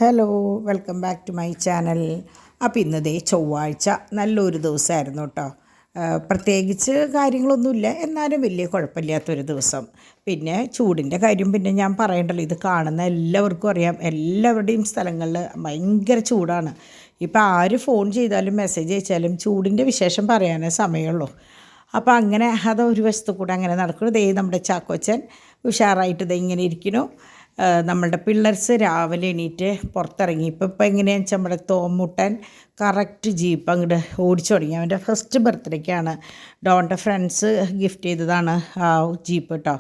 Hello, welcome back to my channel. അപ്പോൾ ഇന്നതേ ചൊവ്വാഴ്ച നല്ലൊരു ദിവസമായിരുന്നു കേട്ടോ. പ്രത്യേകിച്ച് കാര്യങ്ങളൊന്നുമില്ല, എന്നാലും വലിയ കുഴപ്പമില്ലാത്തൊരു ദിവസം. പിന്നെ ചൂടിൻ്റെ കാര്യം പിന്നെ ഞാൻ പറയണ്ടല്ലോ, ഇത് കാണുന്ന എല്ലാവർക്കും അറിയാം. എല്ലാവരുടെയും സ്ഥലങ്ങളിൽ ഭയങ്കര ചൂടാണ്. ഇപ്പോൾ ആര് ഫോൺ ചെയ്താലും മെസ്സേജ് അയച്ചാലും ചൂടിൻ്റെ വിശേഷം പറയാനേ സമയമുള്ളൂ. അപ്പോൾ അങ്ങനെ അതൊരു വശത്തു കൂടെ അങ്ങനെ നടക്കുന്നു. ദേ നമ്മുടെ ചാക്കോച്ചൻ ഉഷാറായിട്ട് ദേ ഇങ്ങനെ ഇരിക്കുന്നു. നമ്മളുടെ പിള്ളേർസ് രാവിലെ എണീറ്റ് പുറത്തിറങ്ങി. ഇപ്പം എങ്ങനെയാണെന്ന് വെച്ചാൽ നമ്മുടെ തോമുട്ടൻ കറക്റ്റ് ജീപ്പ് അങ്ങോട്ട് ഓടിച്ചു തുടങ്ങി. അവൻ്റെ ഫസ്റ്റ് ബർത്ത്ഡേക്കാണ് ഡോണിൻ്റെ ഫ്രണ്ട്സ് ഗിഫ്റ്റ് ചെയ്തതാണ് ആ ജീപ്പ് കേട്ടോ.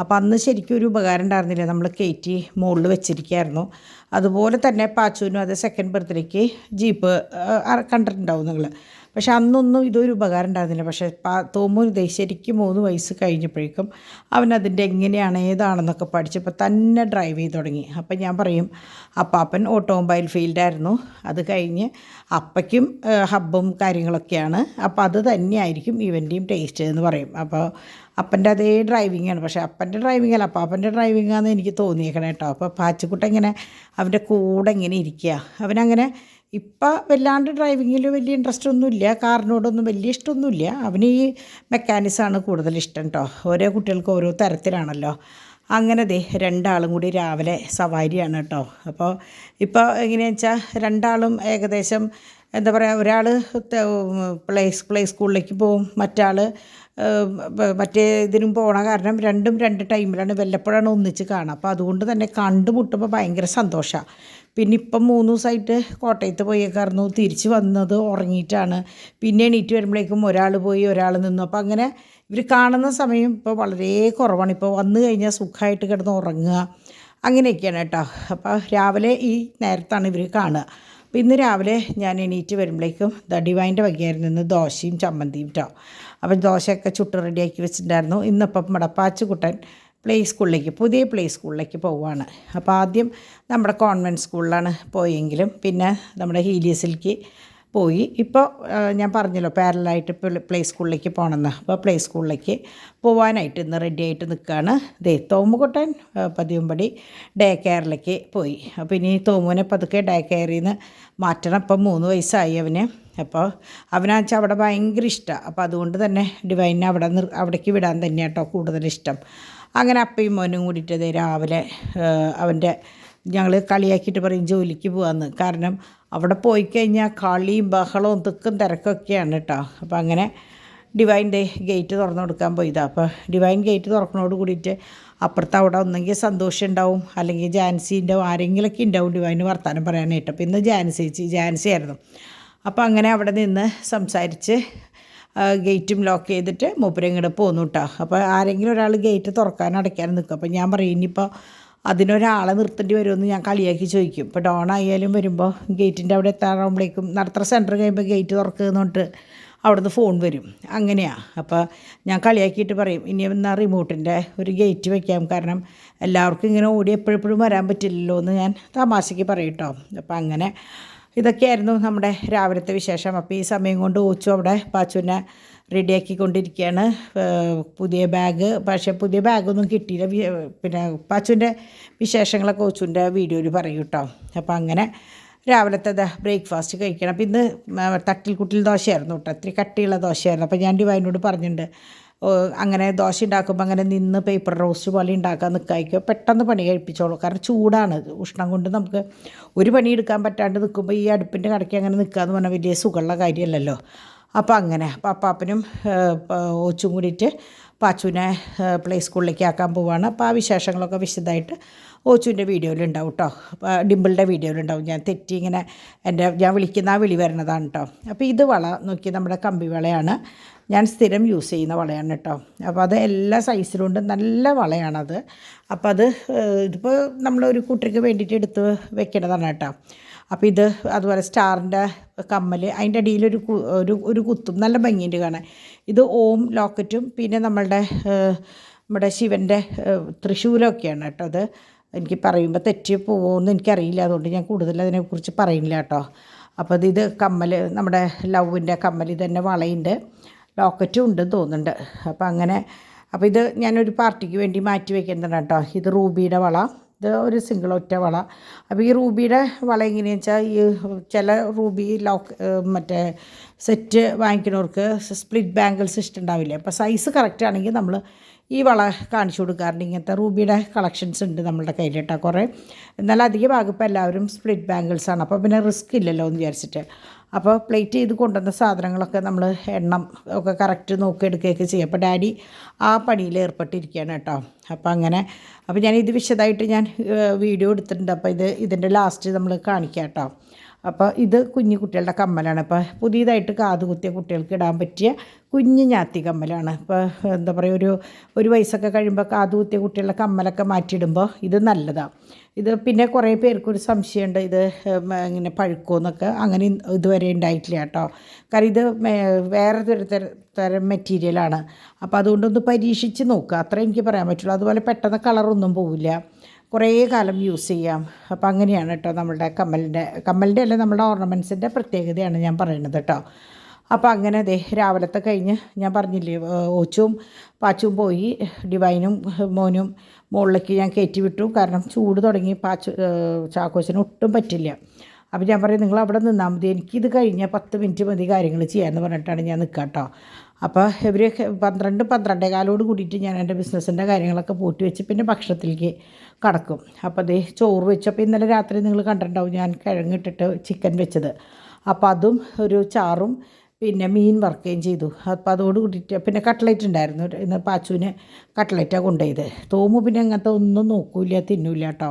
അപ്പോൾ അന്ന് ശരിക്കും ഒരു ഉപകാരം ഉണ്ടായിരുന്നില്ല, നമ്മൾ കയറ്റി മുകളിൽ വെച്ചിരിക്കുകയായിരുന്നു. അതുപോലെ തന്നെ പാച്ചുവിനും അത് സെക്കൻഡ് ബർത്ത്ഡേക്ക് ജീപ്പ് കണ്ടിട്ടുണ്ടാവും നിങ്ങൾ. പക്ഷെ അന്നൊന്നും ഇതൊരു ഉപകാരം ഉണ്ടായിരുന്നില്ല. പക്ഷേ തോമു ശരിക്കും 3 വയസ്സ് കഴിഞ്ഞപ്പോഴേക്കും അവനതിൻ്റെ എങ്ങനെയാണ് ഏതാണെന്നൊക്കെ പഠിച്ചപ്പോൾ തന്നെ ഡ്രൈവ് ചെയ്ത് തുടങ്ങി. അപ്പം ഞാൻ പറയും, അപ്പാപ്പൻ ഓട്ടോമൊബൈൽ ഫീൽഡായിരുന്നു. അത് കഴിഞ്ഞ് അപ്പയ്ക്കും ഹബ്ബും കാര്യങ്ങളൊക്കെയാണ്. അപ്പോൾ അത് തന്നെയായിരിക്കും ഇവൻ്റെയും ടേസ്റ്റ് എന്ന് പറയും. അപ്പോൾ അപ്പൻ്റെ അതേ ഡ്രൈവിങ്ങാണ്. പക്ഷേ അപ്പൻ്റെ ഡ്രൈവിംഗ് അല്ല, അപ്പാപ്പൻ്റെ ഡ്രൈവിങ്ങാന്ന് എനിക്ക് തോന്നിയേക്കണം കേട്ടോ. അപ്പോൾ പാച്ചുക്കുട്ട ഇങ്ങനെ അവൻ്റെ കൂടെ ഇങ്ങനെ ഇരിക്കുക. അവനങ്ങനെ ഇപ്പം വല്ലാണ്ട് ഡ്രൈവിങ്ങിൽ വലിയ ഇൻട്രസ്റ്റ് ഒന്നുമില്ല, കാറിനോടൊന്നും വലിയ ഇഷ്ടമൊന്നുമില്ല. അവന് ഈ മെക്കാനിക്സാണ് കൂടുതൽ ഇഷ്ടം കേട്ടോ. ഓരോ കുട്ടികൾക്ക് ഓരോ തരത്തിലാണല്ലോ. അങ്ങനെ ദേ രണ്ടാളും കൂടി രാവിലെ സവാരിയാണ് കേട്ടോ. അപ്പോൾ ഇപ്പോൾ എങ്ങനെയാണെന്ന് വെച്ചാൽ രണ്ടാളും ഏകദേശം എന്താ പറയുക, ഒരാൾ പ്ലേ സ്കൂളിലേക്ക് പോവും, മറ്റാൾ മറ്റേ ഇതിനും പോകണ കാരണം രണ്ടും രണ്ട് ടൈമിലാണ്, വല്ലപ്പോഴാണ് ഒന്നിച്ച് കാണുക. അപ്പോൾ അതുകൊണ്ട് തന്നെ കണ്ടുമുട്ടുമ്പോൾ ഭയങ്കര സന്തോഷമാണ്. പിന്നെ ഇപ്പം 3 ദിവസമായിട്ട് കോട്ടയത്ത് പോയേക്കായിരുന്നു. തിരിച്ച് വന്നത് ഉറങ്ങിയിട്ടാണ്. പിന്നെ എണീറ്റ് വരുമ്പോഴേക്കും ഒരാൾ പോയി ഒരാൾ നിന്നു. അപ്പോൾ അങ്ങനെ ഇവർ കാണുന്ന സമയം ഇപ്പോൾ വളരെ കുറവാണ്. ഇപ്പോൾ വന്നു കഴിഞ്ഞാൽ സുഖമായിട്ട് കിടന്ന് ഉറങ്ങുക അങ്ങനെയൊക്കെയാണ് കേട്ടോ. അപ്പോൾ രാവിലെ ഈ നേരത്താണ് ഇവർ കാണുക. അപ്പോൾ ഇന്ന് രാവിലെ ഞാൻ എണീറ്റ് വരുമ്പോഴേക്കും ഡിവൈൻ്റെ വകയായിരുന്നു ഇന്ന് ദോശയും ചമ്മന്തിയും കേട്ടോ. അപ്പം ദോശയൊക്കെ ചുട്ട് റെഡിയാക്കി വെച്ചിട്ടുണ്ടായിരുന്നു. ഇന്നിപ്പം മടപ്പാച്ചുകുട്ടൻ പുതിയ പ്ലേ സ്കൂളിലേക്ക് പോവുകയാണ്. അപ്പോൾ ആദ്യം നമ്മുടെ കോൺവെൻറ്റ് സ്കൂളിലാണ് പോയെങ്കിലും പിന്നെ നമ്മുടെ ഹീലിയസിലേക്ക് പോയി. ഇപ്പോൾ ഞാൻ പറഞ്ഞല്ലോ പാരലായിട്ട് പ്ലേ സ്കൂളിലേക്ക് പോകണമെന്ന്. അപ്പോൾ പ്ലേ സ്കൂളിലേക്ക് പോകാനായിട്ട് ഇന്ന് റെഡി ആയിട്ട് നിൽക്കുകയാണ്. തോമുകുട്ടൻ പതിവുംപടി ഡേ കെയറിലേക്ക് പോയി. അപ്പോൾ ഇനി തോമുവിനെ പതുക്കെ ഡേ കെയറിൽ നിന്ന് മാറ്റണം. ഇപ്പം 3 വയസ്സായി അവന്. അപ്പോൾ അവനാച്ചാൽ അവിടെ ഭയങ്കര ഇഷ്ടമാണ്. അപ്പോൾ അതുകൊണ്ട് തന്നെ ഡിവൈനെ അവിടേക്ക് വിടാൻ തന്നെയാണ് കേട്ടോ കൂടുതലിഷ്ടം. അങ്ങനെ അപ്പയും മോനും കൂടിയിട്ട് രാവിലെ അവൻ്റെ ഞങ്ങൾ കളിയാക്കിയിട്ട് പറയും ജോലിക്ക് പോകാമെന്ന്. കാരണം അവിടെ പോയി കഴിഞ്ഞാൽ കളിയും ബഹളവും തിക്കും തിരക്കൊക്കെയാണ് കേട്ടോ. അപ്പോൾ അങ്ങനെ ഡിവൈൻ്റെ ഗേറ്റ് തുറന്നു കൊടുക്കാൻ പോയതാണ്. അപ്പോൾ ഡിവൈൻ ഗേറ്റ് തുറക്കുന്നതോട് കൂടിയിട്ട് അപ്പുറത്ത് അവിടെ ഒന്നെങ്കിൽ സന്തോഷം ഉണ്ടാവും, അല്ലെങ്കിൽ ജാൻസി ഉണ്ടാവും, ആരെങ്കിലുമൊക്കെ ഉണ്ടാവും ഡിവൈന് വർത്താനം പറയാനായിട്ട്. അപ്പോൾ ഇന്ന് ജാൻസി ആയിരുന്നു. അപ്പോൾ അങ്ങനെ അവിടെ നിന്ന് സംസാരിച്ച് ഗേറ്റും ലോക്ക് ചെയ്തിട്ട് മൂപ്പര് ഇങ്ങോട്ട് പോന്നു കേട്ടോ. അപ്പോൾ ആരെങ്കിലും ഒരാൾ ഗേറ്റ് തുറക്കാനും അടയ്ക്കാനും നിൽക്കും. അപ്പോൾ ഞാൻ പറയും ഇനിയിപ്പോൾ അതിനൊരാളെ നിർത്തേണ്ടി വരുമെന്ന് ഞാൻ കളിയാക്കി ചോദിക്കും. ഇപ്പോൾ ഡോണായാലും വരുമ്പോൾ ഗേറ്റിൻ്റെ അവിടെ എത്താറാകുമ്പോഴേക്കും നടത്തുന്ന സെൻറ്റർ കഴിയുമ്പോൾ ഗേറ്റ് തുറക്കുമെന്ന് പറഞ്ഞിട്ട് അവിടുന്ന് ഫോൺ വരും. അങ്ങനെയാണ്. അപ്പോൾ ഞാൻ കളിയാക്കിയിട്ട് പറയും ഇനി എന്നാൽ റിമോട്ടിൻ്റെ ഒരു ഗേറ്റ് വയ്ക്കാം, കാരണം എല്ലാവർക്കും ഇങ്ങനെ ഓടി എപ്പോഴെപ്പോഴും വരാൻ പറ്റില്ലല്ലോ എന്ന് ഞാൻ തമാശയ്ക്ക് പറയും കേട്ടോ. അപ്പോൾ അങ്ങനെ ഇതൊക്കെയായിരുന്നു നമ്മുടെ രാവിലത്തെ വിശേഷം. അപ്പോൾ ഈ സമയം കൊണ്ട് ഓച്ചു അവിടെ പാച്ചുവിനെ റെഡിയാക്കിക്കൊണ്ടിരിക്കുകയാണ്. പുതിയ ബാഗ്, പക്ഷേ പുതിയ ബാഗൊന്നും കിട്ടിയില്ല. പിന്നെ പാച്ചുവിൻ്റെ വിശേഷങ്ങളൊക്കെ ഓച്ചുവിൻ്റെ വീഡിയോയിൽ പറയും കേട്ടോ. അപ്പോൾ അങ്ങനെ രാവിലത്തെ ബ്രേക്ക്ഫാസ്റ്റ് കഴിക്കണം. അപ്പോൾ ഇന്ന് തട്ടിൽ കുട്ടിൽ ദോശയായിരുന്നു കേട്ടോ. ഇത്തിരി കട്ടിയുള്ള ദോശയായിരുന്നു. അപ്പോൾ ഞാൻ ഡിവൈനോട് പറഞ്ഞിട്ടുണ്ട് അങ്ങനെ ദോശ ഉണ്ടാക്കുമ്പോൾ അങ്ങനെ നിന്ന് പേപ്പർ റോസ്റ്റ് പോലെ ഉണ്ടാക്കാൻ നിൽക്കാതിരിക്കുക, പെട്ടെന്ന് പണി കഴിപ്പിച്ചോളൂ. കാരണം ചൂടാണ്, ഉഷ്ണം കൊണ്ട് നമുക്ക് ഒരു പണി എടുക്കാൻ പറ്റാണ്ട് നിൽക്കുമ്പോൾ ഈ അടുപ്പിൻ്റെ കടയ്ക്ക് അങ്ങനെ നിൽക്കുകയെന്ന് പറഞ്ഞാൽ വലിയ സുഖമുള്ള കാര്യമല്ലല്ലോ. അപ്പോൾ അങ്ങനെ അപ്പാപ്പനും ഓച്ചും കൂടിയിട്ട് പാച്ചുവിനെ പ്ലേ സ്കൂളിലേക്ക് ആക്കാൻ പോവുകയാണ്. അപ്പോൾ ആ വിശേഷങ്ങളൊക്കെ വിശദമായിട്ട് ഓച്ചുവിൻ്റെ വീഡിയോയിലുണ്ടാവും കേട്ടോ. ഡിമ്പിളുടെ വീഡിയോയിലുണ്ടാവും. ഞാൻ തെറ്റി ഇങ്ങനെ ഞാൻ വിളിക്കുന്ന ആ വിളി വരുന്നതാണ് കേട്ടോ. അപ്പോൾ ഇത് വള നോക്കി നമ്മുടെ കമ്പി വളയാണ്, ഞാൻ സ്ഥിരം യൂസ് ചെയ്യുന്ന വളയാണ് കേട്ടോ. അപ്പോൾ അത് എല്ലാ സൈസിലുണ്ട്, നല്ല വളയാണത്. അപ്പോൾ ഇതിപ്പോൾ നമ്മളൊരു കുട്ടിക്ക് വേണ്ടിയിട്ട് എടുത്ത് വെക്കേണ്ടതാണ് കേട്ടോ. അപ്പോൾ ഇത് അതുപോലെ സ്റ്റാറിൻ്റെ കമ്മൽ, അതിൻ്റെ അടിയിലൊരു ഒരു കുത്തും, നല്ല ഭംഗിയുണ്ട് കാണാൻ. ഇത് ഓം ലോക്കറ്റും പിന്നെ നമ്മുടെ ശിവൻ്റെ തൃശ്ശൂലമൊക്കെയാണ് കേട്ടോ. അത് എനിക്ക് പറയുമ്പോൾ തെറ്റി പോകുമെന്ന് എനിക്കറിയില്ല, അതുകൊണ്ട് ഞാൻ കൂടുതൽ അതിനെക്കുറിച്ച് പറയുന്നില്ല കേട്ടോ. അപ്പോൾ ഇത് കമ്മൽ, നമ്മുടെ ലവിൻ്റെ കമ്മൽ, ഇതന്നെ വളയുണ്ട്, ലോക്കറ്റും ഉണ്ടെന്ന് തോന്നുന്നുണ്ട്. അപ്പോൾ അങ്ങനെ അപ്പോൾ ഇത് ഞാനൊരു പാർട്ടിക്ക് വേണ്ടി മാറ്റി വയ്ക്കുന്നതാണ് കേട്ടോ. ഇത് റൂബിയുടെ വള, ഇത് ഒരു സിംഗിൾ ഒറ്റ വള. അപ്പോൾ ഈ റൂബിയുടെ വള എങ്ങനെയാണെന്ന് വെച്ചാൽ ഈ ചില റൂബി മറ്റേ സെറ്റ് വാങ്ങിക്കുന്നവർക്ക് സ്പ്ലിറ്റ് ബാംഗിൾസ് ഇഷ്ടമുണ്ടാവില്ലേ. അപ്പോൾ സൈസ് കറക്റ്റ് ആണെങ്കിൽ നമ്മൾ ഈ വള കാണിച്ചു കൊടുക്കാറുണ്ട്. ഇങ്ങനത്തെ റൂബിയുടെ കളക്ഷൻസ് ഉണ്ട് നമ്മളുടെ കയ്യിൽ കേട്ടോ കുറേ. എന്നാലും അധിക ഭാഗം ഇപ്പോൾ എല്ലാവരും സ്പ്ലിറ്റ് ബാംഗിൾസാണ്. അപ്പോൾ പിന്നെ റിസ്ക് ഇല്ലല്ലോ എന്ന് വിചാരിച്ചിട്ട് അപ്പോൾ പ്ലേറ്റ് ചെയ്ത് കൊണ്ടുവന്ന സാധനങ്ങളൊക്കെ നമ്മൾ എണ്ണം ഒക്കെ കറക്റ്റ് നോക്കി എടുക്കുകയൊക്കെ ചെയ്യും. അപ്പോൾ ഡാഡി ആ പണിയിൽ ഏർപ്പെട്ടിരിക്കുകയാണ് കേട്ടോ. അപ്പോൾ അങ്ങനെ അപ്പോൾ ഞാനിത് വിശദമായിട്ട് ഞാൻ വീഡിയോ എടുത്തിട്ടുണ്ട്. അപ്പോൾ ഇതിൻ്റെ ലാസ്റ്റ് നമ്മൾ കാണിക്കാം കേട്ടോ. അപ്പോൾ ഇത് കുഞ്ഞു കുട്ടികളുടെ കമ്മലാണ്. അപ്പോൾ പുതിയതായിട്ട് കാത് കുത്തിയ കുട്ടികൾക്ക് ഇടാൻ പറ്റിയ കുഞ്ഞു ഞാത്തി കമ്മലാണ്. ഇപ്പോൾ എന്താ പറയുക, ഒരു വയസ്സൊക്കെ കഴിയുമ്പോൾ കാത് കുത്തിയ കുട്ടികളുടെ കമ്മലൊക്കെ മാറ്റിയിടുമ്പോൾ ഇത് നല്ലതാണ്. ഇത് പിന്നെ കുറേ പേർക്കൊരു സംശയമുണ്ട്, ഇത് ഇങ്ങനെ പഴുക്കുമെന്നൊക്കെ. അങ്ങനെ ഇതുവരെ ഉണ്ടായിട്ടില്ല കേട്ടോ. കാരണം ഇത് വേറെ തരം മെറ്റീരിയലാണ്. അപ്പോൾ അതുകൊണ്ടൊന്ന് പരീക്ഷിച്ച് നോക്കുക, അത്രേ എനിക്ക് പറയാൻ പറ്റുള്ളൂ. അതുപോലെ പെട്ടെന്ന് കളറൊന്നും പോവില്ല, കുറേ കാലം യൂസ് ചെയ്യാം. അപ്പോൾ അങ്ങനെയാണ് കേട്ടോ നമ്മളുടെ കമ്മലിൻ്റെ അല്ല, നമ്മുടെ ഓർണമെൻറ്റ്സിൻ്റെ പ്രത്യേകതയാണ് ഞാൻ പറയുന്നത് കേട്ടോ. അപ്പോൾ അങ്ങനെ അതെ രാവിലത്തെ കഴിഞ്ഞ് ഞാൻ പറഞ്ഞില്ലേ, ഓച്ചും പാച്ചും പോയി. ഡിവൈനും മോനും മുകളിലേക്ക് ഞാൻ കയറ്റി വിട്ടു. കാരണം ചൂട് തുടങ്ങി. ചാക്കോച്ചന് ഒട്ടും പറ്റില്ല. അപ്പോൾ ഞാൻ പറയും നിങ്ങൾ അവിടെ നിന്നാൽ മതി, എനിക്കിത് കഴിഞ്ഞാൽ 10 മിനിറ്റ് മതി കാര്യങ്ങൾ ചെയ്യാമെന്ന് പറഞ്ഞിട്ടാണ് ഞാൻ നിൽക്കുക കേട്ടോ. അപ്പോൾ ഇവർ 12-12:15 കൂടിയിട്ട് ഞാൻ എൻ്റെ ബിസിനസ്സിൻ്റെ കാര്യങ്ങളൊക്കെ പൂട്ടി വെച്ച് പിന്നെ ഭക്ഷണത്തിലേക്ക് കടക്കും. അപ്പോൾ അതേ ചോറ് വെച്ചു. അപ്പോൾ ഇന്നലെ രാത്രി നിങ്ങൾ കണ്ടിട്ടുണ്ടാവും ഞാൻ കിഴങ്ങിട്ടിട്ട് ചിക്കൻ വെച്ചത്. അപ്പോൾ അതും ഒരു ചാറും പിന്നെ മീൻ വറുക്കുകയും ചെയ്തു. അപ്പോൾ അതോട് കൂടിയിട്ട് പിന്നെ കട്ട്ലറ്റ് ഉണ്ടായിരുന്നു. ഇന്ന് പാച്ചുവിന് കട്ട്ലറ്റാണ് കൊണ്ടുപോയത്. തോമു പിന്നെ അങ്ങനത്തെ ഒന്നും നോക്കൂല, തിന്നൂല കേട്ടോ.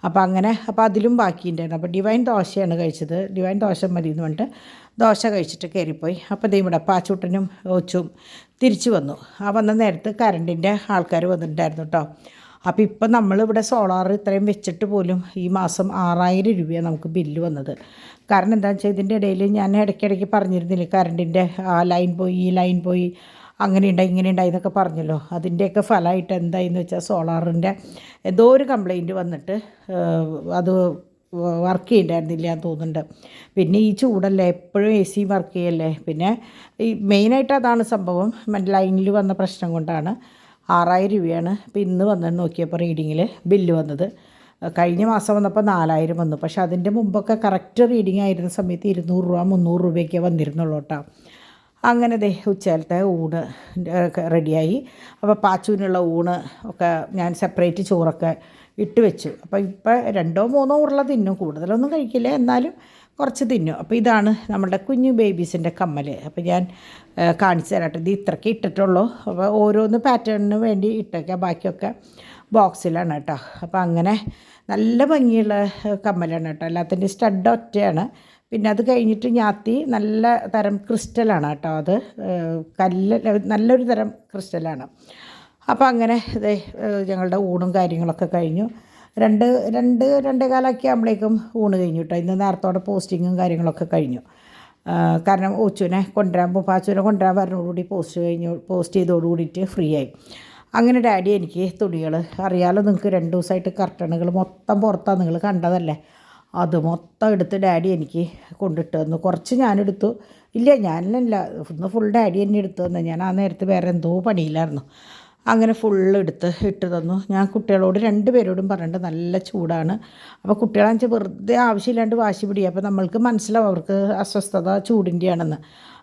അപ്പോൾ അങ്ങനെ അപ്പോൾ അതിലും ബാക്കിയുണ്ടായിരുന്നു. അപ്പോൾ ഡിവൈൻ ദോശയാണ് കഴിച്ചത്. ഡിവൈൻ ദോശ മതി എന്ന് പറഞ്ഞിട്ട് ദോശ കഴിച്ചിട്ട് കയറിപ്പോയി. അപ്പോൾ ദേ ഇവിടെ പാച്ചൂട്ടനും ഓച്ചും തിരിച്ചു വന്നു. ആ വന്ന നേരത്ത് കറണ്ടിൻ്റെ ആൾക്കാർ വന്നിട്ടുണ്ടായിരുന്നു കേട്ടോ. അപ്പോൾ ഇപ്പം നമ്മളിവിടെ സോളാർ ഇത്രയും വെച്ചിട്ട് പോലും ഈ മാസം 6000 രൂപയാണ് നമുക്ക് ബില്ല് വന്നത്. കാരണം എന്താണെന്ന് വെച്ചാൽ ഇതിൻ്റെ ഇടയിൽ ഞാൻ ഇടയ്ക്കിടയ്ക്ക് പറഞ്ഞിരുന്നില്ല, കറണ്ടിൻ്റെ ആ ലൈൻ പോയി ഈ ലൈൻ പോയി അങ്ങനെ ഉണ്ടായി ഇങ്ങനെ ഉണ്ടായി എന്നൊക്കെ പറഞ്ഞല്ലോ. അതിൻ്റെയൊക്കെ ഫലമായിട്ട് എന്തായെന്ന് വെച്ചാൽ സോളാറിൻ്റെ എന്തോ ഒരു കംപ്ലൈൻറ്റ് വന്നിട്ട് അത് വർക്ക് ചെയ്യണ്ടായിരുന്നില്ല എന്ന് തോന്നുന്നുണ്ട്. പിന്നെ ഈ ചൂടല്ലേ, എപ്പോഴും AC വർക്ക് ചെയ്യല്ലേ. പിന്നെ ഈ മെയിനായിട്ട് അതാണ് സംഭവം. ലൈനിൽ വന്ന പ്രശ്നം കൊണ്ടാണ്. 6000 രൂപയാണ് ഇപ്പോൾ ഇന്ന് വന്നത് നോക്കിയപ്പോൾ റീഡിങ്ങിൽ ബില്ല് വന്നത്. കഴിഞ്ഞ മാസം വന്നപ്പോൾ 4000 വന്നു. പക്ഷേ അതിൻ്റെ മുമ്പൊക്കെ കറക്റ്റ് റീഡിങ് ആയിരുന്ന സമയത്ത് 200 രൂപ 300 രൂപയൊക്കെ വന്നിരുന്നുള്ളൂ കേട്ടോ. അങ്ങനെ ദേ ഉച്ചയിലത്തെ ഊണ് റെഡിയായി. അപ്പോൾ പാച്ചുവിനുള്ള ഊണ് ഒക്കെ ഞാൻ സെപ്പറേറ്റ് ചോറൊക്കെ ഇട്ട് വെച്ചു. അപ്പോൾ ഇപ്പോൾ 2-3 ഉരുള തിന്നും, കൂടുതലൊന്നും കഴിക്കില്ല, എന്നാലും കുറച്ച് തിന്നും. അപ്പോൾ ഇതാണ് നമ്മുടെ കുഞ്ഞു ബേബീസിൻ്റെ കമ്മൽ. അപ്പോൾ ഞാൻ കാണിച്ചു തരാട്ടെ. ഇത് ഇത്രയ്ക്ക് ഇട്ടിട്ടുള്ളൂ. അപ്പോൾ ഓരോന്ന് പാറ്റേണിന് വേണ്ടി ഇട്ടേക്കാം, ബാക്കിയൊക്കെ ബോക്സിലാണ് കേട്ടോ. അപ്പോൾ അങ്ങനെ നല്ല ഭംഗിയുള്ള കമ്മലാണ് കേട്ടോ. എല്ലാത്തിൻ്റെ സ്റ്റഡ് ഒറ്റയാണ്. പിന്നെ അത് കഴിഞ്ഞിട്ട് ഞാത്തി നല്ല തരം ക്രിസ്റ്റലാണ് കേട്ടോ. അത് നല്ലൊരു തരം ക്രിസ്റ്റലാണ്. അപ്പോൾ അങ്ങനെ ഇത് ഞങ്ങളുടെ ഊണും കാര്യങ്ങളൊക്കെ കഴിഞ്ഞു. 2-2:15 ആകുമ്പോഴേക്കും ഊണ് കഴിഞ്ഞു കേട്ടോ. ഇന്ന് നേരത്തോടെ പോസ്റ്റിങ്ങും കാര്യങ്ങളൊക്കെ കഴിഞ്ഞു. കാരണം പാച്ചുവിനെ കൊണ്ടുവരാൻ പറഞ്ഞതോടുകൂടി പോസ്റ്റ് ചെയ്തോടുകൂടിയിട്ട് ഫ്രീ ആയി. അങ്ങനെ ഡാഡി എനിക്ക് തുണികൾ അറിയാലോ നിങ്ങൾക്ക്, 2 ദിവസമായിട്ട് കർട്ടണുകൾ മൊത്തം പുറത്താണ്, നിങ്ങൾ കണ്ടതല്ലേ. അത് മൊത്തം എടുത്ത് ഡാഡി എനിക്ക് കൊണ്ടിട്ട് തന്നു. കുറച്ച് ഞാനെടുത്തു. ഇല്ല ഞാനല്ല, ഒന്ന് ഫുൾ ഡാഡി തന്നെ എടുത്തു തന്നു. ഞാൻ ആ നേരത്ത് വേറെ എന്തോ പണിയിലായിരുന്നു. അങ്ങനെ ഫുള്ള് ഇട്ട് തന്നു. ഞാൻ കുട്ടികളോട് 2 പേരോടും പറഞ്ഞിട്ട് നല്ല ചൂടാണ്. അപ്പോൾ കുട്ടികളാണെന്ന് വെച്ചാൽ വെറുതെ ആവശ്യമില്ലാണ്ട് വാശി പിടിക്കുക. അപ്പോൾ നമ്മൾക്ക് മനസ്സിലാവും അവർക്ക് അസ്വസ്ഥത ചൂടിൻ്റെയാണെന്ന്.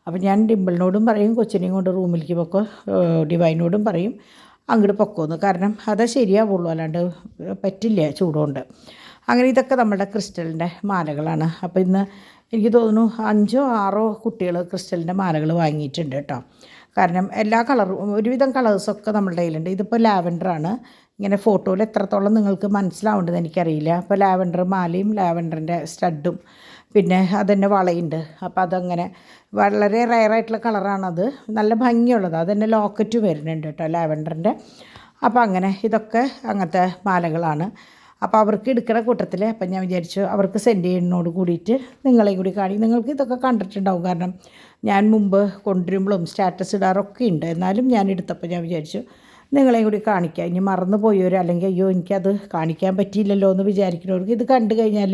അപ്പോൾ ഞാൻ ഡിമ്പിളിനോടും പറയും കൊച്ചിനെയും കൊണ്ട് റൂമിലേക്ക് പൊക്കോ, ഡിവൈനോടും പറയും അങ്ങോട്ട് പൊക്കോന്ന്. കാരണം അതേ ശരിയാവുള്ളൂ, അല്ലാണ്ട് പറ്റില്ല ചൂടുകൊണ്ട്. അങ്ങനെ ഇതൊക്കെ നമ്മുടെ ക്രിസ്റ്റലിൻ്റെ മാലകളാണ്. അപ്പോൾ ഇന്ന് എനിക്ക് തോന്നുന്നു 5-6 കുട്ടികൾ ക്രിസ്റ്റലിൻ്റെ മാലകൾ വാങ്ങിയിട്ടുണ്ട് കേട്ടോ. കാരണം എല്ലാ കളറും ഒരുവിധം കളേഴ്സൊക്കെ നമ്മളുടെ കയ്യിലുണ്ട്. ഇതിപ്പോൾ ലാവൻഡറാണ്. ഇങ്ങനെ ഫോട്ടോയിൽ എത്രത്തോളം നിങ്ങൾക്ക് മനസ്സിലാവേണ്ടത് എനിക്കറിയില്ല. അപ്പോൾ ലാവൻഡർ മാലയും ലാവൻഡറിൻ്റെ സ്റ്റഡും പിന്നെ അതന്നെ വളയുണ്ട്. അപ്പോൾ അതങ്ങനെ വളരെ റയറായിട്ടുള്ള കളറാണത്, നല്ല ഭംഗിയുള്ളത്. അതന്നെ ലോക്കറ്റ് വരുന്നുണ്ട് കേട്ടോ ലാവൻഡറിൻ്റെ. അപ്പോൾ അങ്ങനെ ഇതൊക്കെ അങ്ങനത്തെ മാലകളാണ്. അപ്പോൾ അവർക്ക് എടുക്കുന്ന കൂട്ടത്തിൽ അപ്പം ഞാൻ വിചാരിച്ചു അവർക്ക് സെൻഡ് ചെയ്യുന്നതിനോട് കൂടിയിട്ട് നിങ്ങളെയും കൂടി നിങ്ങൾക്ക് ഇതൊക്കെ കണ്ടിട്ടുണ്ടാവും. കാരണം ഞാൻ മുമ്പ് കൊണ്ടുവരുമ്പോഴും സ്റ്റാറ്റസ് ഇടാറൊക്കെ ഉണ്ട്. എന്നാലും ഞാൻ എടുത്തപ്പോൾ ഞാൻ വിചാരിച്ചു നിങ്ങളെയും കൂടി കാണിക്കാം. ഇനി മറന്നു പോയവർ അല്ലെങ്കിൽ അയ്യോ എനിക്കത് കാണിക്കാൻ പറ്റിയില്ലല്ലോ എന്ന് വിചാരിക്കുന്നവർക്ക് ഇത് കണ്ടു കഴിഞ്ഞാൽ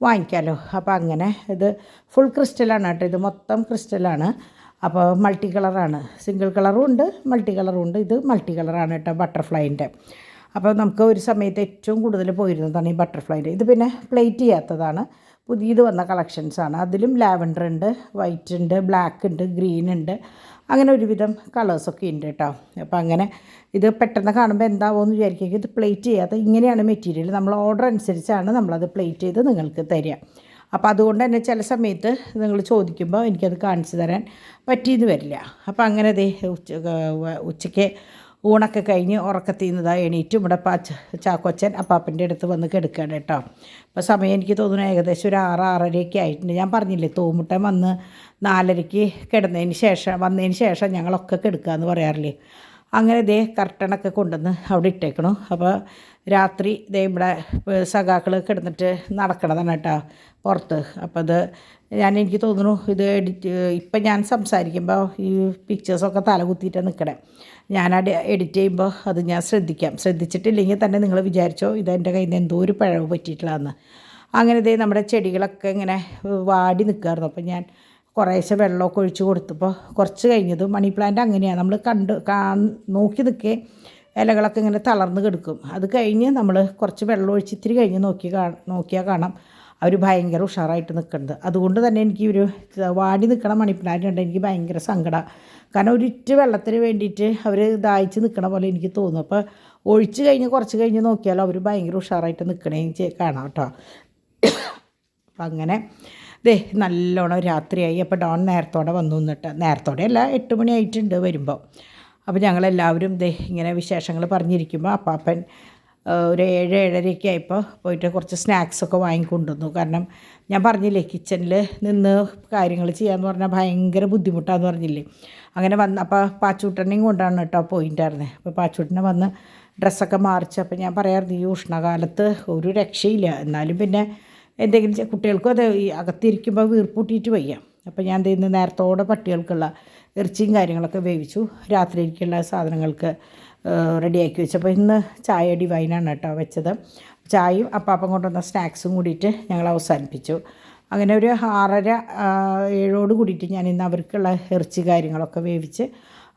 വാങ്ങിക്കാമല്ലോ. അപ്പോൾ അങ്ങനെ ഇത് ഫുൾ ക്രിസ്റ്റലാണ് കേട്ടോ. ഇത് മൊത്തം ക്രിസ്റ്റലാണ്. അപ്പോൾ മൾട്ടി കളറാണ്. സിംഗിൾ കളറും ഉണ്ട്, മൾട്ടി കളറും ഉണ്ട്. ഇത് മൾട്ടി കളറാണ് കേട്ടോ, ബട്ടർഫ്ലൈൻ്റെ. അപ്പോൾ നമുക്ക് ഒരു സമയത്ത് ഏറ്റവും കൂടുതൽ പോയിരുന്നതാണ് ഈ ബട്ടർഫ്ലൈയുടെ. ഇത് പിന്നെ പ്ലേറ്റ് ചെയ്യാത്തതാണ്, പുതിയത് വന്ന കളക്ഷൻസാണ്. അതിലും ലാവൻഡർ ഉണ്ട്, വൈറ്റ് ഉണ്ട്, ബ്ലാക്ക് ഉണ്ട്, ഗ്രീൻ ഉണ്ട്, അങ്ങനെ ഒരുവിധം കളേഴ്സൊക്കെ ഉണ്ട് കേട്ടോ. അപ്പോൾ അങ്ങനെ ഇത് പെട്ടെന്ന് കാണുമ്പോൾ എന്താവുമെന്ന് വിചാരിക്കുക. ഇത് പ്ലേറ്റ് ചെയ്യാത്ത ഇങ്ങനെയാണ് മെറ്റീരിയൽ. നമ്മൾ ഓർഡർ അനുസരിച്ചാണ് നമ്മളത് പ്ലേറ്റ് ചെയ്ത് നിങ്ങൾക്ക് തരിക. അപ്പോൾ അതുകൊണ്ട് തന്നെ ചില സമയത്ത് നിങ്ങൾ ചോദിക്കുമ്പോൾ എനിക്കത് കാണിച്ചു തരാൻ പറ്റിയെന്ന് വരില്ല. അപ്പോൾ അങ്ങനെ ഉച്ചയ്ക്ക് ഊണൊക്കെ കഴിഞ്ഞ് ഉറക്കത്തിൽ നിന്നതാണ് എണീറ്റും ഇവിടെ ചാക്കോച്ചൻ അപ്പാപ്പൻ്റെ അടുത്ത് വന്ന് കിടക്കുകയാണ് കേട്ടോ. അപ്പോൾ സമയം എനിക്ക് തോന്നുന്നു ഏകദേശം ഒരു 6-6:30 ആയിട്ടുണ്ട്. ഞാൻ പറഞ്ഞില്ലേ തോമുട്ടൻ വന്ന് 4:30 വന്നതിന് ശേഷം ഞങ്ങളൊക്കെ കിടക്കുക എന്ന് പറയാറില്ലേ. അങ്ങനെ കർട്ടനൊക്കെ കൊണ്ടുവന്ന് അവിടെ ഇട്ടേക്കണം. അപ്പോൾ രാത്രി ഇവിടെ സഖാക്കൾ കിടന്നിട്ട് നടക്കണതാണ് കേട്ടോ പുറത്ത്. അപ്പോൾ എനിക്ക് തോന്നുന്നു ഇത് ഇപ്പം ഞാൻ സംസാരിക്കുമ്പോൾ ഈ പിക്ചേഴ്സൊക്കെ തല കുത്തിയിട്ട് നിൽക്കണേ. ഞാൻ എഡിറ്റ് ചെയ്യുമ്പോൾ അത് ഞാൻ ശ്രദ്ധിച്ചിട്ടില്ലെങ്കിൽ തന്നെ നിങ്ങൾ വിചാരിച്ചോ ഇതെൻ്റെ കയ്യിൽ നിന്ന് എന്തോ ഒരു പിഴവ് പറ്റിയിട്ടുള്ളതെന്ന്. അങ്ങനെ നമ്മുടെ ചെടികളൊക്കെ ഇങ്ങനെ വാടി നിൽക്കുമായിരുന്നു. അപ്പോൾ ഞാൻ കുറേശ്ശെ വെള്ളമൊക്കെ ഒഴിച്ച് കൊടുത്തപ്പോൾ കുറച്ച് കഴിഞ്ഞത് മണി പ്ലാന്റ് അങ്ങനെയാണ്, നമ്മൾ നോക്കി നിൽക്കേ ഇലകളൊക്കെ ഇങ്ങനെ തളർന്ന് കിടക്കും. അത് കഴിഞ്ഞ് നമ്മൾ കുറച്ച് വെള്ളം ഒഴിച്ച് ഇത്തിരി കഴിഞ്ഞ് നോക്കിയാൽ കാണാം അവർ ഭയങ്കര ഉഷാറായിട്ട് നിൽക്കുന്നത്. അതുകൊണ്ട് തന്നെ എനിക്ക് ഒരു വാടി നിൽക്കണ മണി പ്ലാന്റ് ഉണ്ട് എനിക്ക് ഭയങ്കര സങ്കടം. കാരണം ഒരിറ്റ് വെള്ളത്തിന് വേണ്ടിയിട്ട് അവർ ദാഹിച്ച് നിൽക്കണ പോലെ എനിക്ക് തോന്നും. അപ്പോൾ ഒഴിച്ച് കഴിഞ്ഞ് കുറച്ച് കഴിഞ്ഞ് നോക്കിയാൽ അവർ ഭയങ്കര ഉഷാറായിട്ട് നിൽക്കണേ കാണാം കേട്ടോ. അപ്പം അങ്ങനെ നല്ലോണം രാത്രിയായി. അപ്പോൾ ഡോൺ നേരത്തോടെ വന്നു നിന്നിട്ട്, നേരത്തോടെ അല്ല 8 മണി ആയിട്ടുണ്ട് വരുമ്പോൾ. അപ്പോൾ ഞങ്ങളെല്ലാവരും ഇങ്ങനെ വിശേഷങ്ങൾ പറഞ്ഞിരിക്കുമ്പോൾ അപ്പാപ്പൻ ഒരു 7-7:30 ആയപ്പോൾ പോയിട്ട് കുറച്ച് സ്നാക്സൊക്കെ വാങ്ങിക്കൊണ്ടുവന്നു. കാരണം ഞാൻ പറഞ്ഞില്ലേ കിച്ചണിൽ നിന്ന് കാര്യങ്ങൾ ചെയ്യാമെന്ന് പറഞ്ഞാൽ ഭയങ്കര ബുദ്ധിമുട്ടാന്ന് പറഞ്ഞില്ലേ. അങ്ങനെ അപ്പോൾ പാച്ചൂട്ടനെയും കൊണ്ടാണ് കേട്ടോ പോയിട്ടായിരുന്നത്. അപ്പോൾ പാച്ചൂട്ടനെ വന്ന് ഡ്രസ്സൊക്കെ മാറിച്ച്. അപ്പോൾ ഞാൻ പറയാറുണ്ട് ഈ ഉഷ്ണകാലത്ത് ഒരു രക്ഷയില്ല. എന്നാലും പിന്നെ എന്തെങ്കിലും കുട്ടികൾക്കും അത് ഈ അകത്തിരിക്കുമ്പോൾ വീർപ്പൂട്ടിയിട്ട് വയ്യ. അപ്പോൾ ഞാൻ ഇന്ന് നേരത്തോടെ പട്ടികൾക്കുള്ള ഇറച്ചിയും കാര്യങ്ങളൊക്കെ വേവിച്ചു. രാത്രിയിലേക്കുള്ള സാധനങ്ങൾക്ക് റെഡിയാക്കി വെച്ചപ്പോൾ ഇന്ന് ചായ ഡിവൈനാണ് കേട്ടോ വെച്ചത്. ചായയും അപ്പാപ്പം കൊണ്ടുവന്ന സ്നാക്സും കൂടിയിട്ട് ഞങ്ങൾ അവസാനിപ്പിച്ചു. അങ്ങനെ ഒരു 6:30-7 കൂടിയിട്ട് ഞാൻ ഇന്ന് അവർക്കുള്ള ഇറച്ചി കാര്യങ്ങളൊക്കെ വേവിച്ച്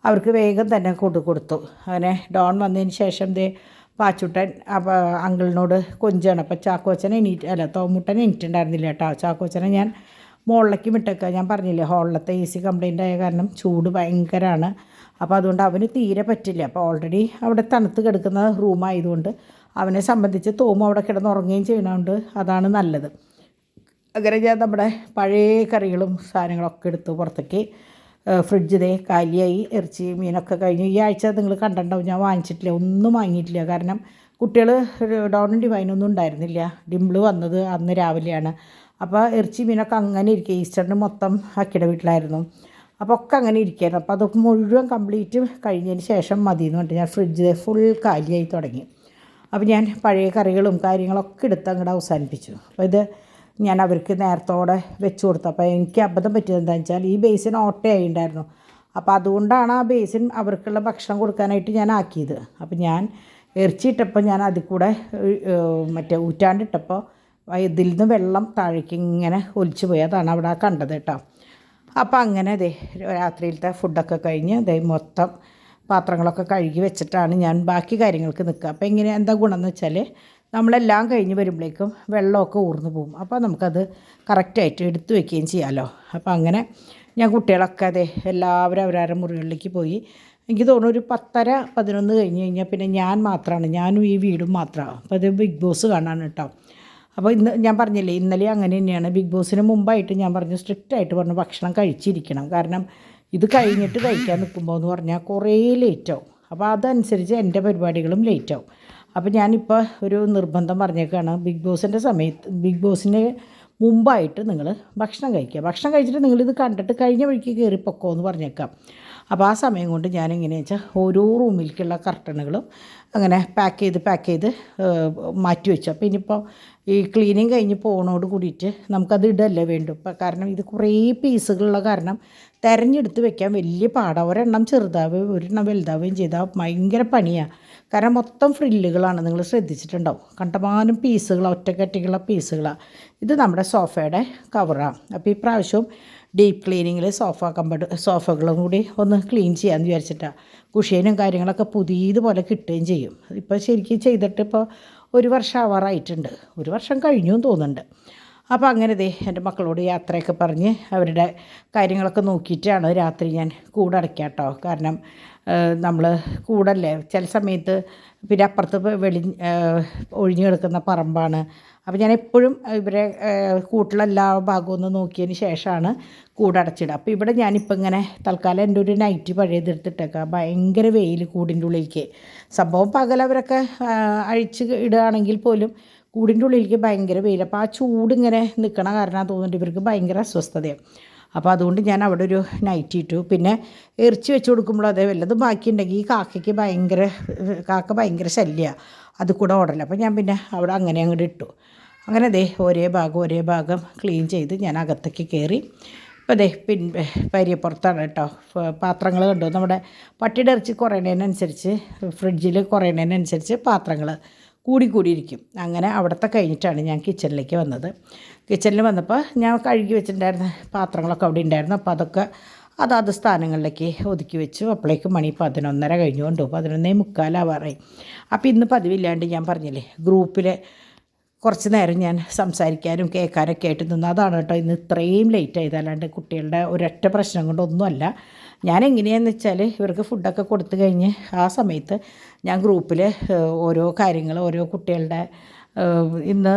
അവർക്ക് വേഗം തന്നെ കൊടുത്തു. അങ്ങനെ ഡോൺ വന്നതിന് ശേഷം പാച്ചുട്ടൻ അപ്പോൾ അങ്കിളിനോട് കൊഞ്ചാണ്. അപ്പോൾ ചാക്കോച്ചനെ തോമുട്ടൻ എണീറ്റുണ്ടായിരുന്നില്ല കേട്ടോ. ചാക്കോച്ചനെ ഞാൻ മുകളിലേക്ക് വിട്ടേക്കുക. ഞാൻ പറഞ്ഞില്ലേ ഹോളിലത്തെ AC കംപ്ലൈൻ്റ് ആയ കാരണം ചൂട് ഭയങ്കരമാണ്. അപ്പോൾ അതുകൊണ്ട് അവന് തീരെ പറ്റില്ല. അപ്പോൾ ഓൾറെഡി അവിടെ തണുത്ത് കിടക്കുന്ന റൂമായതുകൊണ്ട് അവനെ സംബന്ധിച്ച് തോമും അവിടെ കിടന്നുറങ്ങുകയും ചെയ്യണതുകൊണ്ട് അതാണ് നല്ലത്. അങ്ങനെ ഞാൻ നമ്മുടെ പഴയ കറികളും സാധനങ്ങളൊക്കെ എടുത്ത് പുറത്തേക്ക് ഫ്രിഡ്ജ് കാലിയായി. ഇറച്ചി മീനൊക്കെ കഴിഞ്ഞു. ഈ ആഴ്ച നിങ്ങൾ കണ്ടിട്ടുണ്ടാവും ഞാൻ വാങ്ങിച്ചിട്ടില്ല, ഒന്നും വാങ്ങിയിട്ടില്ല. കാരണം കുട്ടികൾ ഡോണും ഡിവൈനൊന്നും ഉണ്ടായിരുന്നില്ല. ഡിംപിൾ വന്നത് അന്ന് രാവിലെയാണ്. അപ്പോൾ ഇറച്ചി മീനൊക്കെ അങ്ങനെ ഇരിക്കുക. ഈസ്റ്ററിന് മൊത്തം അക്കിയുടെ വീട്ടിലായിരുന്നു. അപ്പോൾ ഒക്കെ അങ്ങനെ ഇരിക്കുകയായിരുന്നു. അപ്പോൾ അതൊക്കെ മുഴുവൻ കംപ്ലീറ്റ് കഴിഞ്ഞതിന് ശേഷം മതി എന്ന് പറഞ്ഞിട്ട് ഞാൻ ഫ്രിഡ്ജ് ഫുൾ കാലിയായി തുടങ്ങി. അപ്പോൾ ഞാൻ പഴയ കറികളും കാര്യങ്ങളൊക്കെ എടുത്ത് അങ്ങോട്ട് അവസാനിപ്പിച്ചു. അപ്പോൾ ഞാൻ അവർക്ക് നേരത്തോടെ വെച്ച് കൊടുത്തു. അപ്പോൾ എനിക്ക് അബദ്ധം പറ്റിയത് എന്താണെന്ന് വെച്ചാൽ ഈ ബേസിൻ ഓട്ടയായി ഉണ്ടായിരുന്നു. അപ്പോൾ അതുകൊണ്ടാണ് ആ ബേസിൻ അവർക്കുള്ള ഭക്ഷണം കൊടുക്കാനായിട്ട് ഞാൻ ആക്കിയത്. അപ്പോൾ ഞാൻ ഇറച്ചി ഇട്ടപ്പോൾ ഞാൻ അതിൽ കൂടെ ഊറ്റാണ്ടിട്ടപ്പോൾ ഇതിൽ നിന്ന് വെള്ളം താഴേക്ക് ഇങ്ങനെ ഒലിച്ചു പോയി. അതാണ് അവിടെ കണ്ടത് കേട്ടോ. അപ്പോൾ അങ്ങനെ രാത്രിയിലത്തെ ഫുഡൊക്കെ കഴിഞ്ഞ് മൊത്തം പാത്രങ്ങളൊക്കെ കഴുകി വെച്ചിട്ടാണ് ഞാൻ ബാക്കി കാര്യങ്ങൾക്ക് നിൽക്കുക. അപ്പോൾ എന്താ ഗുണമെന്ന് വെച്ചാൽ നമ്മളെല്ലാം കഴിഞ്ഞ് വരുമ്പോഴേക്കും വെള്ളമൊക്കെ ഊർന്നു പോകും. അപ്പോൾ നമുക്കത് കറക്റ്റായിട്ട് എടുത്തു വയ്ക്കുകയും ചെയ്യാമല്ലോ. അപ്പോൾ അങ്ങനെ ഞാൻ കുട്ടികളൊക്കെ എല്ലാവരും അവരവരുടെ മുറികളിലേക്ക് പോയി. എനിക്ക് തോന്നുന്നു ഒരു 10:30-11 കഴിഞ്ഞ് കഴിഞ്ഞാൽ പിന്നെ ഞാനും ഈ വീടും മാത്രമാണ്. അപ്പോൾ ബിഗ് ബോസ് കാണാൻ കേട്ടോ. അപ്പോൾ ഇന്ന് ഞാൻ പറഞ്ഞില്ലേ ഇന്നലെ അങ്ങനെ തന്നെയാണ്. ബിഗ് ബോസിന് മുമ്പായിട്ട് ഞാൻ പറഞ്ഞു സ്ട്രിക്റ്റായിട്ട് പറഞ്ഞു ഭക്ഷണം കഴിച്ചിരിക്കണം. കാരണം ഇത് കഴിഞ്ഞിട്ട് കഴിക്കാൻ നിൽക്കുമ്പോൾ എന്ന് പറഞ്ഞാൽ കുറേ ലേറ്റാവും. അപ്പോൾ അതനുസരിച്ച് എൻ്റെ പരിപാടികളും ലേറ്റാവും. അപ്പോൾ ഞാനിപ്പോൾ ഒരു നിർബന്ധം പറഞ്ഞേക്കാണ്, ബിഗ് ബോസിന് മുമ്പായിട്ട് നിങ്ങൾ ഭക്ഷണം കഴിക്കുക. ഭക്ഷണം കഴിച്ചിട്ട് നിങ്ങളിത് കണ്ടിട്ട് കഴിഞ്ഞ വഴിക്ക് കയറിപ്പൊക്കോ എന്ന് പറഞ്ഞേക്കാം. അപ്പോൾ ആ സമയം കൊണ്ട് ഞാൻ എങ്ങനെയാണെന്ന് വെച്ചാൽ ഓരോ റൂമിലേക്കുള്ള കർട്ടനുകളും അങ്ങനെ പാക്ക് ചെയ്ത് മാറ്റി വെച്ചു. അപ്പോൾ ഇനിയിപ്പോൾ ഈ ക്ലീനിങ് കഴിഞ്ഞ് പോകുന്നതോട് കൂടിയിട്ട് നമുക്കത് ഇടല്ലേ വേണ്ടു. ഇപ്പം കാരണം ഇത് കുറേ പീസുകളുള്ള കാരണം തിരഞ്ഞെടുത്ത് വെക്കാൻ വലിയ പാടാണ്. ഒരെണ്ണം ചെറുതാവുകയും ഒരെണ്ണം വലുതാവുകയും ചെയ്താൽ ഭയങ്കര പണിയാണ്. കാരണം മൊത്തം ഫ്രില്ലുകളാണ്, നിങ്ങൾ ശ്രദ്ധിച്ചിട്ടുണ്ടാവും. കണ്ടമാനം പീസുകളാണ്, ഒറ്റക്കട്ടിക്കുള്ള പീസുകളാണ്. ഇത് നമ്മുടെ സോഫയുടെ കവറാണ്. അപ്പോൾ ഈ പ്രാവശ്യവും ഡീപ്പ് ക്ലീനിങ്ങിൽ സോഫകളും കൂടി ഒന്ന് ക്ലീൻ ചെയ്യാമെന്ന് വിചാരിച്ചിട്ടാണ്. കുഷ്യനും കാര്യങ്ങളൊക്കെ പുതിയതുപോലെ കിട്ടുകയും ചെയ്യും. ഇപ്പോൾ ശരിക്കും ചെയ്തിട്ട് ഇപ്പോൾ 1 വർഷം ആവാറായിട്ടുണ്ട്, 1 വർഷം കഴിഞ്ഞു എന്ന് തോന്നുന്നുണ്ട്. അപ്പോൾ അങ്ങനെ എൻ്റെ മക്കളോട് യാത്രയൊക്കെ പറഞ്ഞ് അവരുടെ കാര്യങ്ങളൊക്കെ നോക്കിയിട്ടാണ് രാത്രി ഞാൻ കൂടടയ്ക്കാം കേട്ടോ. കാരണം നമ്മൾ കൂടല്ലേ ചില സമയത്ത്, പിന്നെ അപ്പുറത്ത് ഒഴിഞ്ഞു കിടക്കുന്ന പറമ്പാണ്. അപ്പോൾ ഞാൻ എപ്പോഴും ഇവരെ കൂട്ടിലെല്ലാ ഭാഗവും ഒന്ന് നോക്കിയതിന് ശേഷമാണ് കൂടടച്ചിടുക. അപ്പോൾ ഇവിടെ ഞാനിപ്പോൾ ഇങ്ങനെ തൽക്കാലം എൻ്റെ ഒരു നൈറ്റ് പഴയതെടുത്തിട്ടേക്കാം. ഭയങ്കര വെയിൽ കൂടിൻ്റെ ഉള്ളിലേക്ക്. സംഭവം പകലവരൊക്കെ അഴിച്ച് ഇടുകയാണെങ്കിൽ പോലും കൂടിൻ്റെ ഉള്ളിലേക്ക് ഭയങ്കര വെയിൽ. അപ്പോൾ ആ ചൂടിങ്ങനെ നിൽക്കണ കാരണം തോന്നുന്നുണ്ട് ഇവർക്ക് ഭയങ്കര അസ്വസ്ഥതയാണ്. അപ്പോൾ അതുകൊണ്ട് ഞാൻ അവിടെ ഒരു നൈറ്റ് ഇട്ടു. പിന്നെ ഇറച്ചി വെച്ച് കൊടുക്കുമ്പോൾ അതേ വല്ലതും ബാക്കിയുണ്ടെങ്കിൽ ഈ കാക്ക ഭയങ്കര ശല്യമാണ്, അത് കൂടെ ഓടല്ല. അപ്പോൾ ഞാൻ പിന്നെ അവിടെ അങ്ങനെ അങ്ങോട്ട് ഇട്ടു. അങ്ങനെ ഒരേ ഭാഗം ക്ലീൻ ചെയ്ത് ഞാൻ അകത്തേക്ക് കയറി. ഇപ്പോൾ പരിയപ്പുറത്താണ് കേട്ടോ പാത്രങ്ങൾ കണ്ടു. നമ്മുടെ പട്ടിയുടെ ഇറച്ചി കുറയുന്നതിനനുസരിച്ച് ഫ്രിഡ്ജിൽ കുറയുന്നതിനനുസരിച്ച് പാത്രങ്ങൾ കൂടിയിരിക്കും. അങ്ങനെ അവിടുത്തെ കഴിഞ്ഞിട്ടാണ് ഞാൻ കിച്ചണിലേക്ക് വന്നത്. കിച്ചണിൽ വന്നപ്പോൾ ഞാൻ കഴുകി വെച്ചിട്ടുണ്ടായിരുന്ന പാത്രങ്ങളൊക്കെ അവിടെ ഉണ്ടായിരുന്നു. അപ്പോൾ അതൊക്കെ അതാത് സ്ഥാനങ്ങളിലേക്ക് ഒതുക്കി വെച്ചു. അപ്പോഴേക്കും മണി 11:30 കഴിഞ്ഞുകൊണ്ടു, 11:45 ആവാറായി. അപ്പോൾ ഇന്ന് പതിവില്ലാണ്ട് ഞാൻ പറഞ്ഞില്ലേ ഗ്രൂപ്പിൽ കുറച്ച് നേരം ഞാൻ സംസാരിക്കാനും കേൾക്കാനൊക്കെ ആയിട്ട് നിന്ന്. അതാണ് കേട്ടോ ഇന്ന് ഇത്രയും ലേറ്റ് ആയത്. അല്ലാണ്ട് കുട്ടികളുടെ ഒരൊറ്റ പ്രശ്നം കൊണ്ടൊന്നുമല്ല. ഞാൻ എങ്ങനെയാണെന്ന് വെച്ചാൽ ഇവർക്ക് ഫുഡൊക്കെ കൊടുത്തു കഴിഞ്ഞ് ആ സമയത്ത് ഞാൻ ഗ്രൂപ്പിൽ ഓരോ കാര്യങ്ങൾ, ഓരോ കുട്ടികളുടെ ഇന്ന്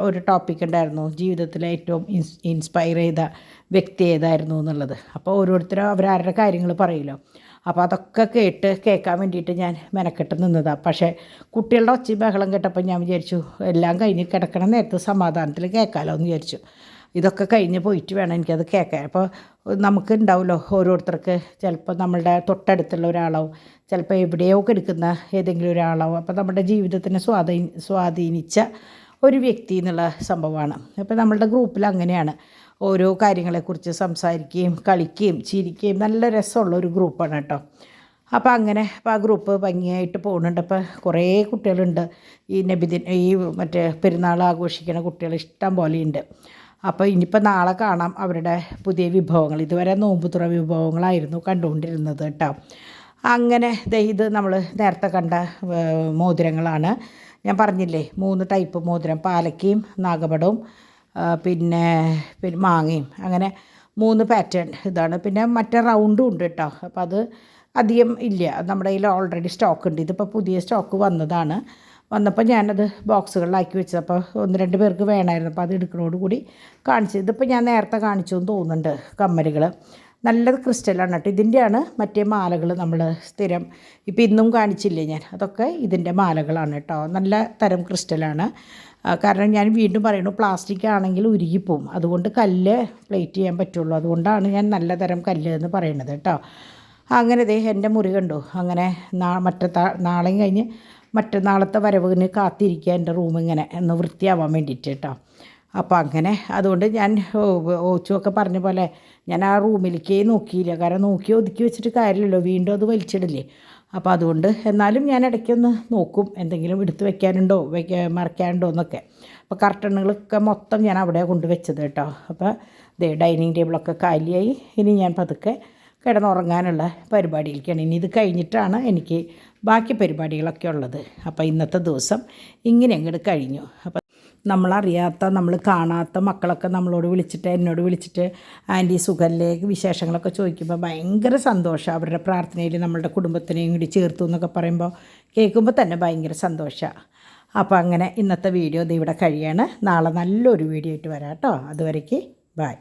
ഒരു ടോപ്പിക് ഉണ്ടായിരുന്നു, ജീവിതത്തിലെ ഏറ്റവും ഇൻസ്പയർ ചെയ്ത വ്യക്തി ഏതായിരുന്നു എന്നുള്ളത്. അപ്പോൾ ഓരോരുത്തരും അവരാരുടെ കാര്യങ്ങൾ പറയുമല്ലോ. അപ്പോൾ അതൊക്കെ കേൾക്കാൻ വേണ്ടിയിട്ട് ഞാൻ മെനക്കെട്ട് നിന്നതാണ്. പക്ഷേ കുട്ടികളുടെ ഒച്ചയും ബഹളം കേട്ടപ്പോൾ ഞാൻ വിചാരിച്ചു എല്ലാം കഴിഞ്ഞ് കിടക്കണ നേരത്ത് സമാധാനത്തിൽ കേൾക്കാമല്ലോ എന്ന് വിചാരിച്ചു. ഇതൊക്കെ കഴിഞ്ഞ് പോയിട്ട് വേണം എനിക്കത് കേൾക്കാൻ. അപ്പോൾ നമുക്ക് ഉണ്ടാവുമല്ലോ ഓരോരുത്തർക്ക്, ചിലപ്പോൾ നമ്മളുടെ തൊട്ടടുത്തുള്ള ഒരാളാവും, ചിലപ്പോൾ എവിടെയോ എടുക്കുന്ന ഏതെങ്കിലും ഒരാളാവും. അപ്പോൾ നമ്മുടെ ജീവിതത്തിനെ സ്വാധീനിച്ച ഒരു വ്യക്തി എന്നുള്ള സംഭവമാണ്. അപ്പോൾ നമ്മളുടെ ഗ്രൂപ്പിൽ അങ്ങനെയാണ്, ഓരോ കാര്യങ്ങളെക്കുറിച്ച് സംസാരിക്കുകയും കളിക്കുകയും ചിരിക്കുകയും നല്ല രസമുള്ള ഒരു ഗ്രൂപ്പാണ് കേട്ടോ. അപ്പോൾ അങ്ങനെ ആ ഗ്രൂപ്പ് ഭംഗിയായിട്ട് പോകുന്നുണ്ട്. അപ്പോൾ കുറേ കുട്ടികളുണ്ട്, ഈ മറ്റേ പെരുന്നാൾ ആഘോഷിക്കുന്ന കുട്ടികൾ ഇഷ്ടം പോലെയുണ്ട്. അപ്പോൾ ഇനിയിപ്പോൾ നാളെ കാണാം അവരുടെ പുതിയ വിഭവങ്ങൾ. ഇതുവരെ നോമ്പുതുറ വിഭവങ്ങളായിരുന്നു കണ്ടുകൊണ്ടിരുന്നത് കേട്ടോ. അങ്ങനെ ഇത് നമ്മൾ നേരത്തെ കണ്ട മോതിരങ്ങളാണ്. ഞാൻ പറഞ്ഞില്ലേ 3 ടൈപ്പ് മോതിരം, പാലക്കയും നാഗപടവും പിന്നെ മാങ്ങയും, അങ്ങനെ 3 പാറ്റേൺ ഇതാണ്. പിന്നെ മറ്റേ റൗണ്ടും ഉണ്ട് കേട്ടോ. അപ്പോൾ അത് അധികം ഇല്ല, നമ്മുടെ കയ്യിൽ ഓൾറെഡി സ്റ്റോക്ക് ഉണ്ട്. ഇതിപ്പോൾ പുതിയ സ്റ്റോക്ക് വന്നപ്പോൾ ഞാനത് ബോക്സുകളിലാക്കി വെച്ചത്. അപ്പോൾ 1-2 പേർക്ക് വേണമായിരുന്നു. അപ്പോൾ അത് എടുക്കുന്നതോടുകൂടി കാണിച്ചു. ഇതിപ്പോൾ ഞാൻ നേരത്തെ കാണിച്ചു എന്ന് തോന്നുന്നുണ്ട്. കമ്മലുകൾ നല്ലത് ക്രിസ്റ്റലാണ് കേട്ടോ. ഇതിൻ്റെയാണ് മറ്റേ മാലകൾ നമ്മൾ സ്ഥിരം ഇപ്പോൾ ഇന്നും കാണിച്ചില്ലേ ഞാൻ, അതൊക്കെ ഇതിൻ്റെ മാലകളാണ് കേട്ടോ. നല്ല തരം ക്രിസ്റ്റലാണ്. കാരണം ഞാൻ വീണ്ടും പറയുന്നു, പ്ലാസ്റ്റിക് ആണെങ്കിൽ ഉരുകിപ്പോവും. അതുകൊണ്ട് കല്ല് പ്ലേറ്റ് ചെയ്യാൻ പറ്റുള്ളൂ. അതുകൊണ്ടാണ് ഞാൻ നല്ല തരം കല്ല് എന്ന് പറയുന്നത് കേട്ടോ. അങ്ങനെ എൻ്റെ മുറി കണ്ടു. അങ്ങനെ നാളെയും കഴിഞ്ഞ് മറ്റന്നാളത്തെ വരവിന് കാത്തിരിക്കുക എൻ്റെ റൂമിങ്ങനെ ഒന്ന് വൃത്തിയാവാൻ വേണ്ടിയിട്ട് കേട്ടോ. അപ്പോൾ അങ്ങനെ അതുകൊണ്ട് ഞാൻ ഓച്ചുമൊക്കെ പറഞ്ഞ പോലെ ഞാൻ ആ റൂമിലേക്ക് നോക്കിയില്ല. കാരണം നോക്കി ഒതുക്കി വെച്ചിട്ട് കാര്യമില്ലല്ലോ, വീണ്ടും അത് വലിച്ചിടില്ലേ. അപ്പോൾ അതുകൊണ്ട് എന്നാലും ഞാൻ ഇടയ്ക്കൊന്ന് നോക്കും, എന്തെങ്കിലും എടുത്ത് വെക്കാനുണ്ടോ മറക്കാനുണ്ടോ എന്നൊക്കെ. അപ്പോൾ കർട്ടനുകളൊക്കെ മൊത്തം ഞാൻ അവിടെ കൊണ്ടുവച്ചത് കേട്ടോ. അപ്പോൾ ഡൈനിങ് ടേബിളൊക്കെ കാലിയായി. ഇനി ഞാൻ പതുക്കെ കിടന്നുറങ്ങാനുള്ള പരിപാടിയിലേക്കാണ്. ഇനി ഇത് കഴിഞ്ഞിട്ടാണ് എനിക്ക് ബാക്കി പരിപാടികളൊക്കെ ഉള്ളത്. അപ്പോൾ ഇന്നത്തെ ദിവസം ഇങ്ങനെ അങ്ങോട്ട് കഴിഞ്ഞു. അപ്പോൾ നമ്മളറിയാത്ത, നമ്മൾ കാണാത്ത മക്കളൊക്കെ എന്നോട് വിളിച്ചിട്ട് ആൻറ്റി സുഖല്ലേ വിശേഷങ്ങളൊക്കെ ചോദിക്കുമ്പോൾ ഭയങ്കര സന്തോഷമാണ്. അവരുടെ പ്രാർത്ഥനയിൽ നമ്മളുടെ കുടുംബത്തിനെയും കൂടി ചേർത്തു എന്നൊക്കെ പറയുമ്പോൾ കേൾക്കുമ്പോൾ തന്നെ ഭയങ്കര സന്തോഷമാണ്. അപ്പോൾ അങ്ങനെ ഇന്നത്തെ വീഡിയോ ഇവിടെ കഴിയാണ്. നാളെ നല്ലൊരു വീഡിയോ ആയിട്ട് വരാം കേട്ടോ. അതുവരേക്ക് ബൈ.